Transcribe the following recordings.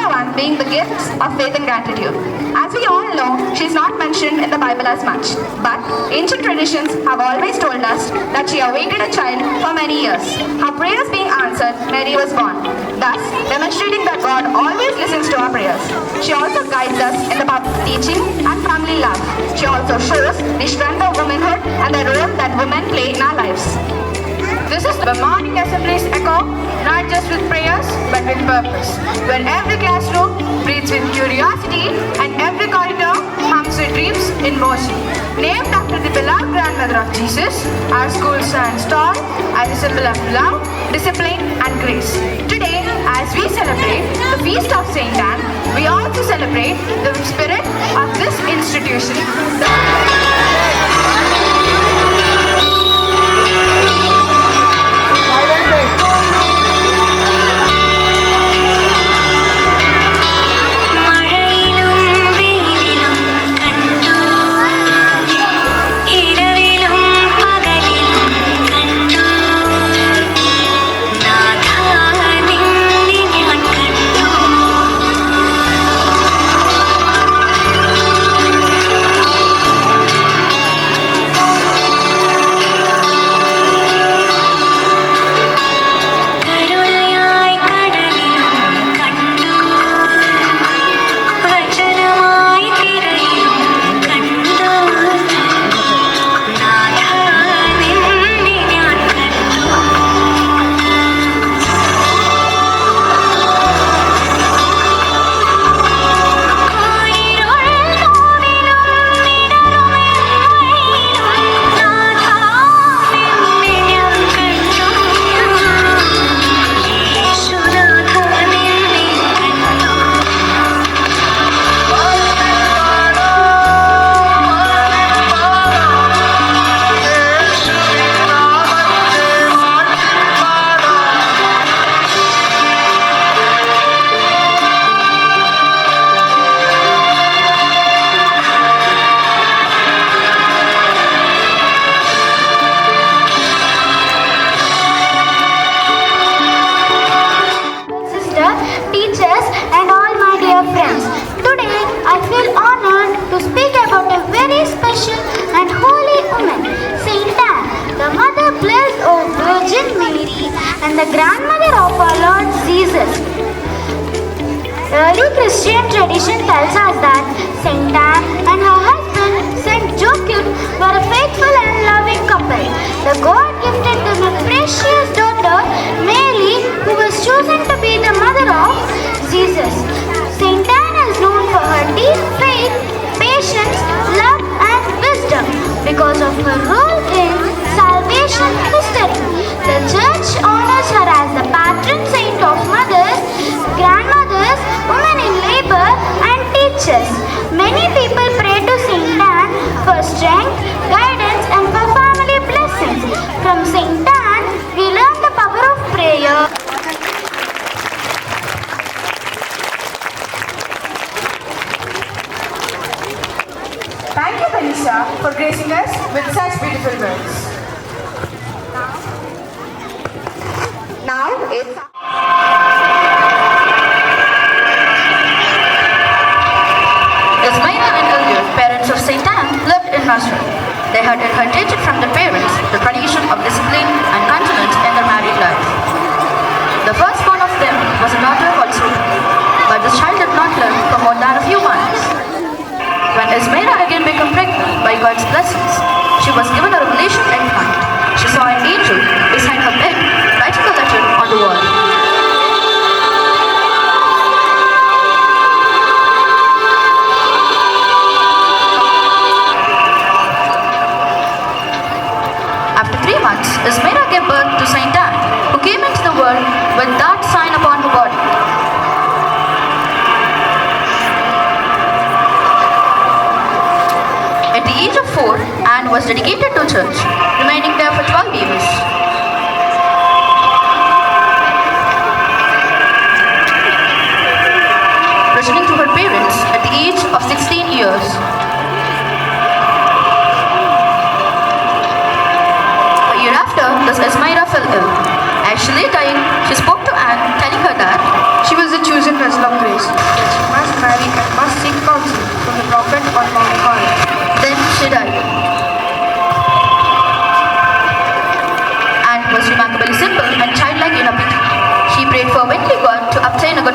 other one being the gifts of faith and gratitude. As we all know, she is not mentioned in the Bible as much, but ancient traditions have always told us that she awaited a child for many years. Her prayers being answered, Mary was born, thus demonstrating that God always listens to our prayers. She also guides us in the path of teaching and family love. She also shows the strength of womanhood and the role that women play in our lives. This is the morning assemblies echo, not just with prayers, but with purpose, where every classroom breathes with curiosity and every corridor hums with dreams in motion. Named after the beloved grandmother of Jesus, our school stands tall as a symbol of love, discipline, and grace. Today, as we celebrate the feast of St. Anne, we also celebrate the spirit of this institution. Teachers and all my dear friends. Today I feel honored to speak about a very special and holy woman, St. Anne, the mother blessed of Virgin Mary and the grandmother of our Lord Jesus. Early Christian tradition tells us that St. Anne and her husband St. Joachim were a faithful and loving couple. The God gifted them a precious daughter, Mary, who was chosen to be the mother of Jesus. St. Anne is known for her deep faith, patience, love and wisdom because of her role in salvation history. The church honors her as the patron saint of mothers, grandmothers, women in labor and teachers. Many people pray to St. Anne for strength, guidance and for family blessings. From St. Anne, we learn the power of prayer. Thank you, Melissa, for gracing us with such beautiful words. Now it's Ismaila and Interlude, parents of St. Anne, lived in Nazareth. They had inherited from their parents the tradition of discipline and continence in their married life. The first born of them was a daughter called Sophie, but this child did not live for more than a few months. When Ismaila again became pregnant by God's blessings, she was given a revelation at night. She saw an angel beside her bed writing a letter on the wall. After 3 months, Ismaila gave birth to St. Anne, who came into the world with that sign upon her body. At the age of 4, Anne was dedicated to church, remaining there for 12 years. Returning to her parents at the age of 16 years. A year after, this Ismaila fell ill. As she lay dying, she spoke to Anne, telling her that she was the chosen vessel of grace.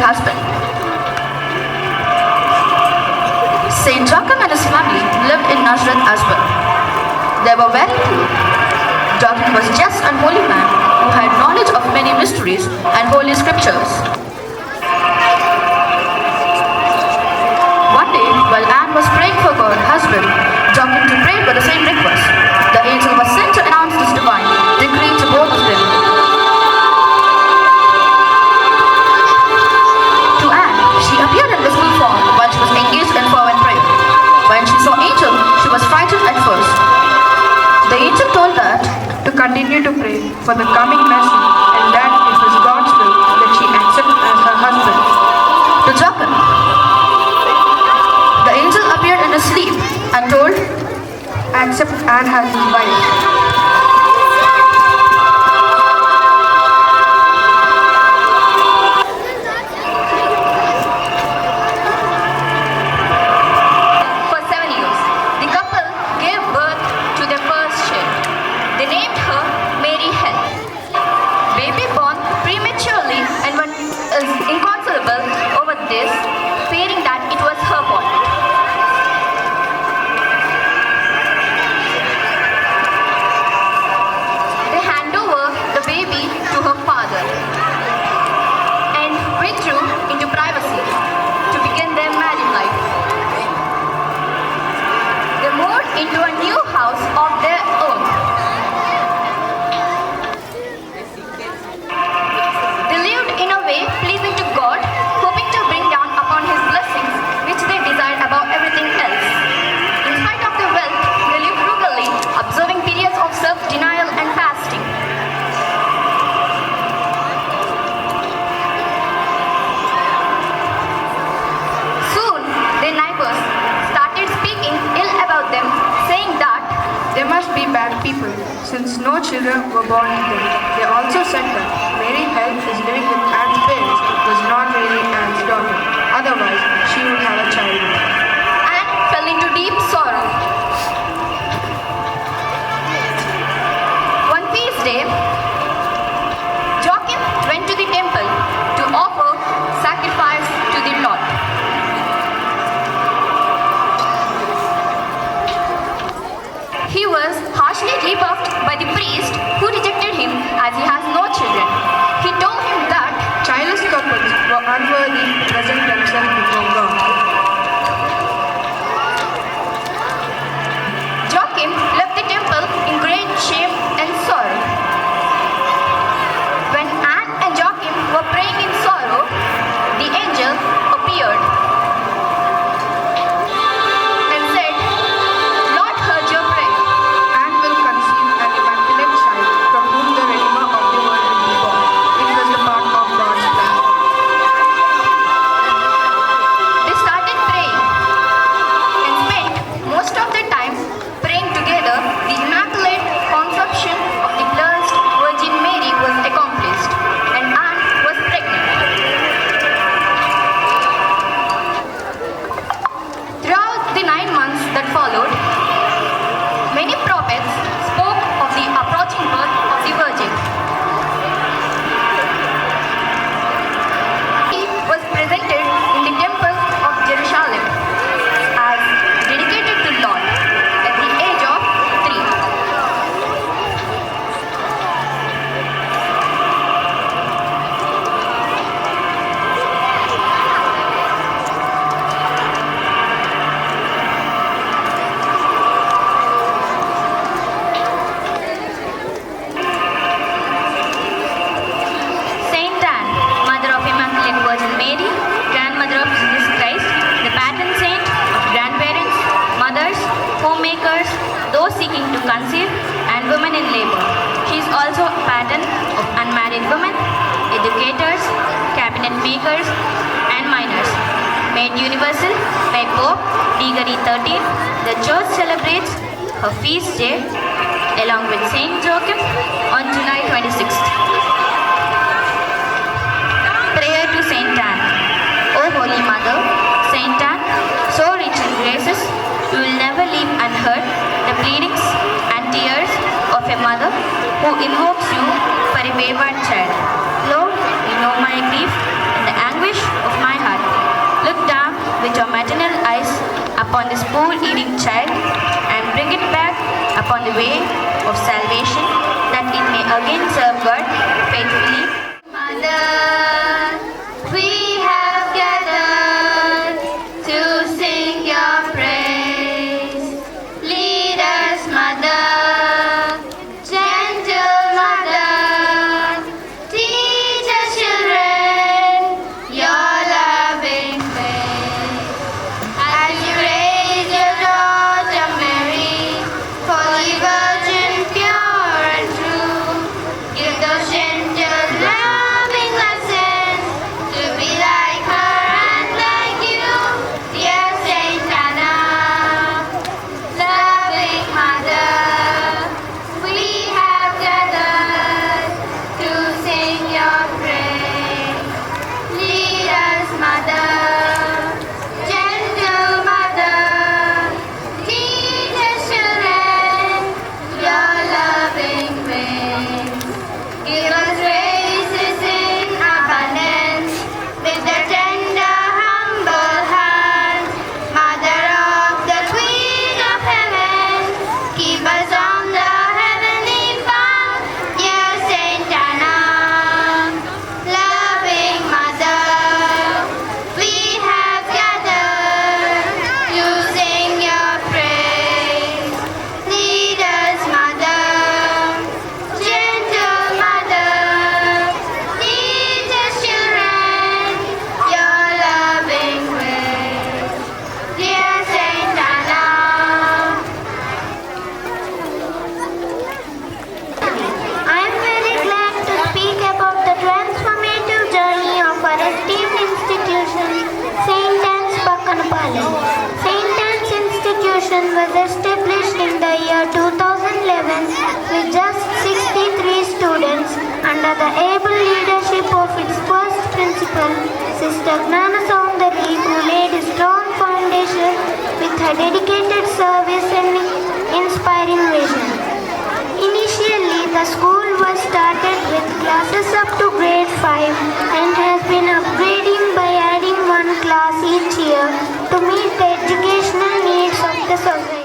husband. Saint Joachim and his family lived in Nazareth as well. They were very poor. Joachim was just an holy man who had knowledge of many mysteries and holy scriptures. One day, while Anne was praying for her husband, Joachim to pray for the same request. The angel was sent to announce this divine decree to both of them. To Anne, she appeared in visible form while she was engaged in fervent prayer. When she saw angel, she was frightened at first. The angel told her to continue to pray for the coming mercy, and that it was God's will that she accept as her husband. to Joachim. The angel appeared in his sleep and told, accept Anne as his wife. For 7 years, the couple gave birth to their first child. They named her Mary Helen. Baby born prematurely and one is inconsolable over this, fearing that it was her fault. They hand over the baby to her father and withdrew into privacy to begin their married life. They moved into a new house of their own. They lived in a way pleasing to God, hoping to bring down upon His blessings, which they desired above everything else. In spite of their wealth, they lived frugally, observing periods of self-denial and fasting. Soon, their neighbors started speaking ill about them, saying that They must be bad people, since no children were born to them. They also said that Mary Helen is living with Anne's parents was not really Anne's daughter. Otherwise, she would have a child. Anne fell into deep sorrow. One feast day, Joachim went to the temple to offer sacrifice to the Lord. He was harshly rebuffed by the priest who rejected him as he has no children. He told him that Childless couples were unworthy to present themselves before God. Joachim left the temple in great shame and sorrow. When Anne and Joachim were praying in sorrow, the angel appeared and said, Lord heard your prayer. Anne will conceive an immaculate child from whom the Redeemer of the world will be born. It was the part of God's plan. They started praying and spent most of their time praying together. The immaculate conception of the blessed Virgin Mary was accomplished and Anne was pregnant. Throughout the 9 months that followed, many prophets spoke of the approaching birth of the Virgin. He was presented in the temple of Jerusalem as dedicated to Lord at the age of 3. St.Anne, Mother of Immaculate Virgin Mary, Grandmother of Jesus Christ, the patron saint of grandparents, mothers, homemakers, those seeking to conceive, and women in labor. She is also a patron of unmarried women, educators, cabinet makers, and minors. Made universal by Pope Gregory XIII, the Church celebrates her feast day along with Saint Joachim on July 26th. Prayer to Saint Anne. O Holy Mother, Saint Anne, so rich in graces, you will never leave unheard the pleadings and tears of a mother who invokes you for a wayward child. Lord, you know my grief and the anguish needing child and bring it back upon the way of salvation, that it may again serve God faithfully. Mother, we have gathered to sing your praise. Lead us, Mother, gentle Mother, teach us children your loving faith. As you raise your daughter Mary, Holy Virgin, pure and true, give those gentle loving lessons to be like her and like you, dear St. Anna. Loving Mother, we have gathered to sing your praise. Lead us, Mother, gentle Mother, teach us children your loving ways. Give us graces in abundance with the tender, humble heart. Mother of the Queen of Heaven, keep us on the heavenly path, dear St. Anna. Loving Mother, we have gathered to sing your praise. Lead us, Mother, gentle Mother, teach us children your loving ways, dear St. Anna. I am very glad to speak about the transformative journey of our esteemed institution, St.Ann's St.Ann's institution was established in the year 2011 with just 63 students under the able leadership of its first principal, Sister Gnanasoundari, who laid a strong foundation with her dedicated service and inspiring vision. Initially, the school was started with classes up to grade 5 and has been upgrading by adding one class each year to meet the educational needs of the society.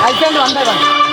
I'll send one by one.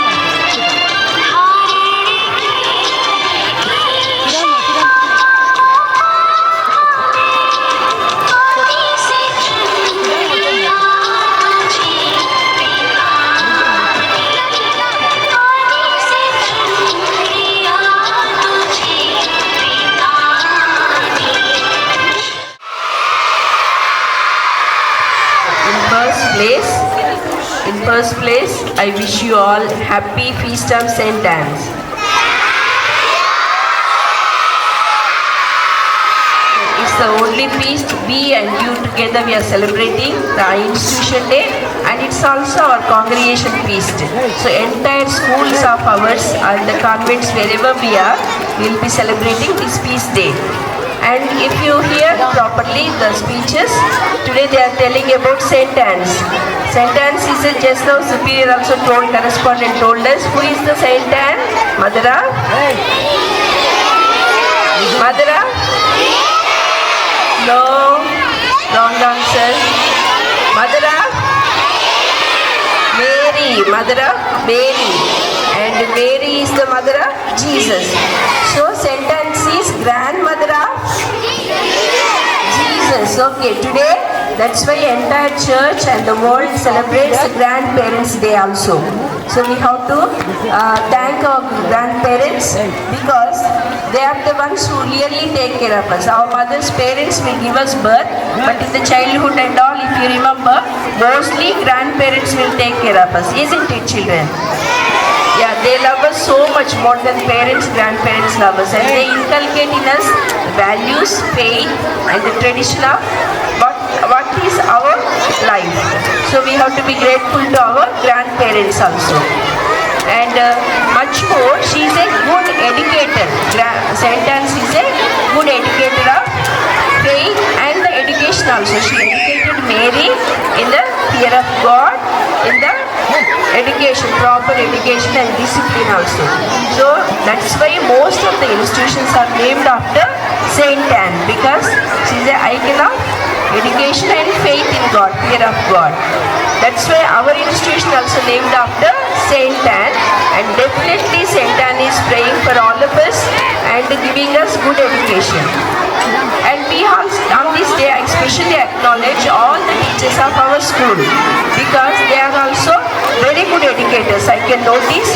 first place, I wish you all happy Feast of St.Ann's. It's the only feast we and you together we are celebrating, the institution day, and it's also our congregation feast. So entire schools of ours and the convents wherever we are, will be celebrating this feast day. And if you hear properly the speeches, today they are telling about St.Ann's. St.Ann's is just now superior also told, correspondent told us, who is the St.Ann? Madara? Madara? No, wrong answer. Madara? Mary, Madara, Mary. And Mary is the mother of Jesus. So St.Ann's is grandmother of Jesus. Okay, today that's why entire church and the world celebrates the Grandparents' Day also. So we have to thank our grandparents because they are the ones who really take care of us. Our mother's parents will give us birth, but in the childhood and all, if you remember, mostly grandparents will take care of us, isn't it, children? Yeah, they love us so much more than parents, grandparents love us, and they inculcate in us values, faith, and the tradition of what is our life. So we have to be grateful to our grandparents also. And much more, she is a good educator. St.Ann's is a good educator of faith and the education also. She educated Mary in the fear of God, in the education, proper education and discipline also. So that's why most of the institutions are named after Saint Anne, because she is an icon of education and faith in God, fear of God. That's why our institution also named after Saint Anne, and definitely Saint Anne is praying for all of us and giving us good education. And we also on this day especially acknowledge all the teachers of our school, because they are also very good educators. I can notice.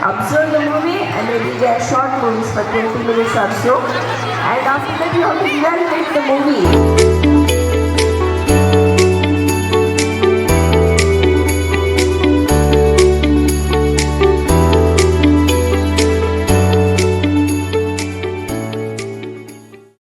Observe the movie and maybe they are short movies for 20 minutes or so, and after that you have to evaluate the movie.